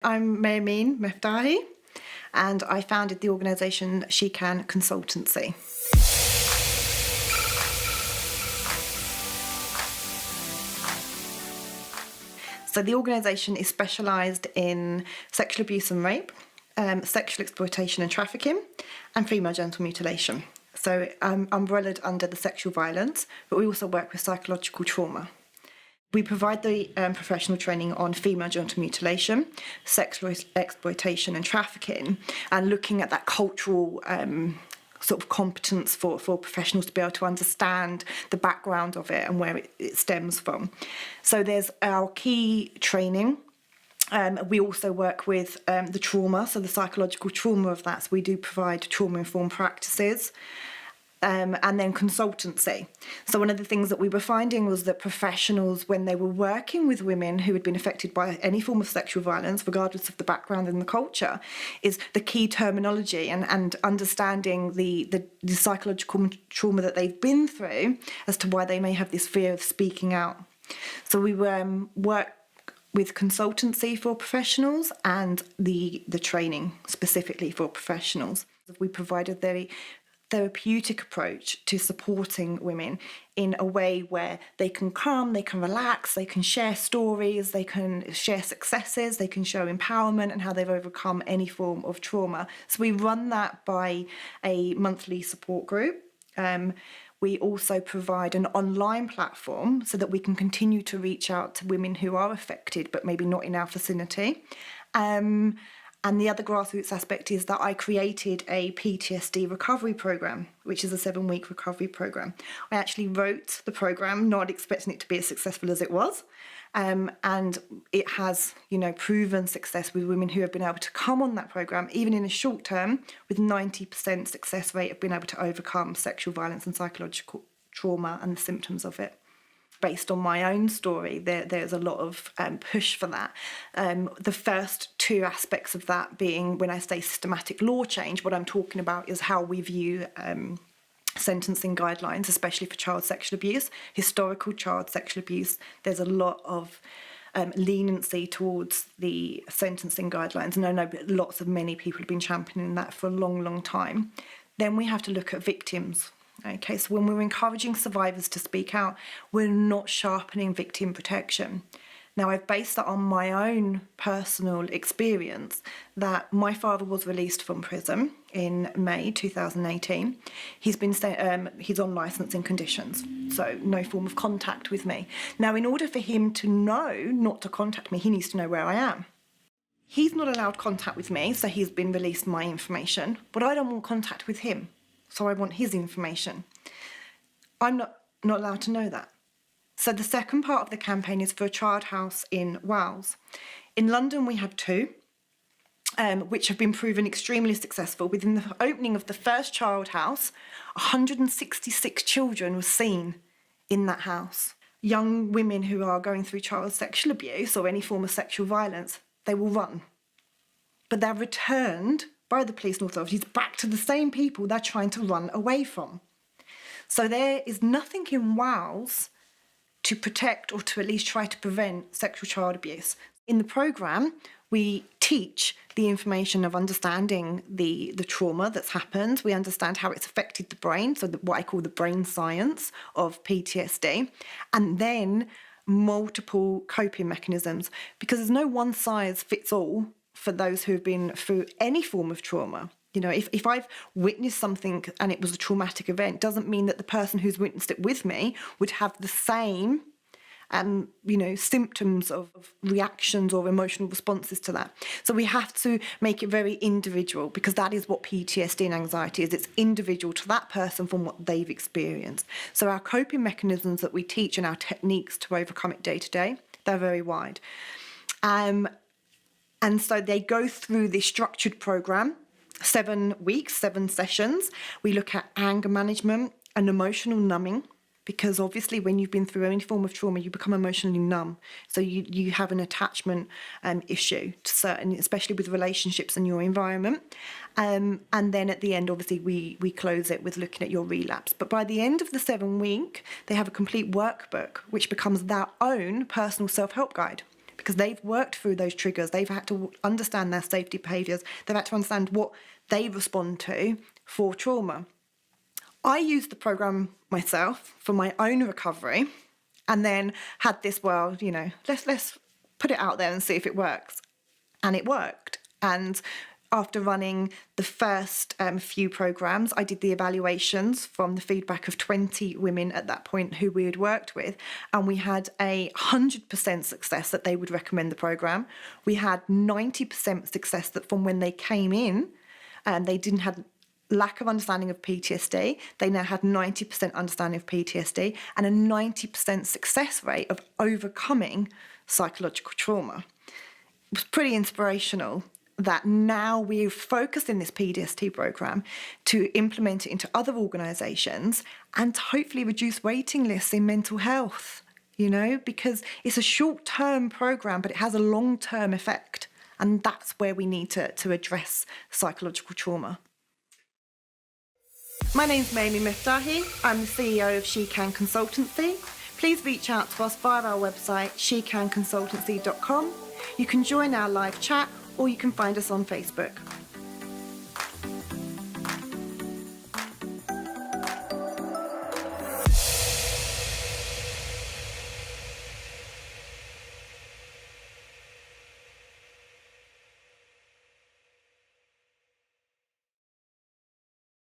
I'm Mayameen Meftahi, and I founded the organisation She Can Consultancy. So the organisation is specialised in sexual abuse and rape, sexual exploitation and trafficking, and female genital mutilation. So umbrellaed under the sexual violence, but we also work with psychological trauma. We provide the professional training on female genital mutilation, sexual exploitation and trafficking, and looking at that cultural sort of competence for professionals to be able to understand the background of it and where it stems from. So there's our key training. We also work with the trauma, so the psychological trauma of that. So we do provide trauma-informed practices. And then consultancy. So one of the things that we were finding was that professionals, when they were working with women who had been affected by any form of sexual violence, regardless of the background and the culture, is the key terminology and understanding the psychological trauma that they've been through as to why they may have this fear of speaking out. So we work with consultancy for professionals and the training specifically for professionals. We provide a very therapeutic approach to supporting women in a way where they can come, they can relax, they can share stories, they can share successes, they can show empowerment and how they've overcome any form of trauma. So we run that by a monthly support group. We also provide an online platform so that we can continue to reach out to women who are affected but maybe not in our vicinity. And the other grassroots aspect is that I created a PTSD recovery program, which is a 7-week recovery program. I actually wrote the program, not expecting it to be as successful as it was. And it has, proven success with women who have been able to come on that program, even in a short term, with 90% success rate of being able to overcome sexual violence and psychological trauma and the symptoms of it. Based on my own story, there's a lot of push for that. The first two aspects of that being, when I say systematic law change, what I'm talking about is how we view sentencing guidelines, especially for child sexual abuse, historical child sexual abuse. There's a lot of leniency towards the sentencing guidelines. And I know many people have been championing that for a long, long time. Then we have to look at victims. Okay, so when we're encouraging survivors to speak out, we're not sharpening victim protection. Now, I've based that on my own personal experience that my father was released from prison in May 2018. He's on licensing conditions, so no form of contact with me. Now, in order for him to know not to contact me, he needs to know where I am. He's not allowed contact with me, so he's been released my information, but I don't want contact with him. So I want his information. I'm not allowed to know that. So the second part of the campaign is for a child house in Wales. In London, we have 2, which have been proven extremely successful. Within the opening of the first child house, 166 children were seen in that house. Young women who are going through child sexual abuse or any form of sexual violence, they will run. But they're returned by the police and authorities back to the same people they're trying to run away from. So there is nothing in Wales to protect or to at least try to prevent sexual child abuse. In the programme, we teach the information of understanding the trauma that's happened. We understand how it's affected the brain, so what I call the brain science of PTSD, and then multiple coping mechanisms, because there's no one size fits all for those who have been through any form of trauma. If I've witnessed something and it was a traumatic event, doesn't mean that the person who's witnessed it with me would have the same, symptoms of reactions or emotional responses to that. So we have to make it very individual, because that is what PTSD and anxiety is. It's individual to that person from what they've experienced. So our coping mechanisms that we teach and our techniques to overcome it day to day, they're very wide. And so they go through this structured program, 7 weeks, 7 sessions. We look at anger management and emotional numbing, because obviously when you've been through any form of trauma, you become emotionally numb. So you have an attachment issue to certain, especially with relationships and your environment. And then at the end, obviously, we close it with looking at your relapse. But by the end of the 7 week, they have a complete workbook, which becomes their own personal self-help guide. because they've worked through those triggers. They've had to understand their safety behaviours. They've had to understand what they respond to for trauma. I used the programme myself for my own recovery, and then had this, let's put it out there and see if it works. And it worked. And after running the first few programmes, I did the evaluations from the feedback of 20 women at that point who we had worked with, and we had 100% success that they would recommend the programme. We had 90% success that from when they came in, they didn't have lack of understanding of PTSD. They now had 90% understanding of PTSD and a 90% success rate of overcoming psychological trauma. It was pretty inspirational that now we've focused in this PTSD program to implement it into other organisations and hopefully reduce waiting lists in mental health, because it's a short-term program, but it has a long-term effect. And that's where we need to address psychological trauma. My name's Mayameen Meftahi. I'm the CEO of She Can Consultancy. Please reach out to us via our website, shecanconsultancy.com. You can join our live chat, or you can find us on Facebook.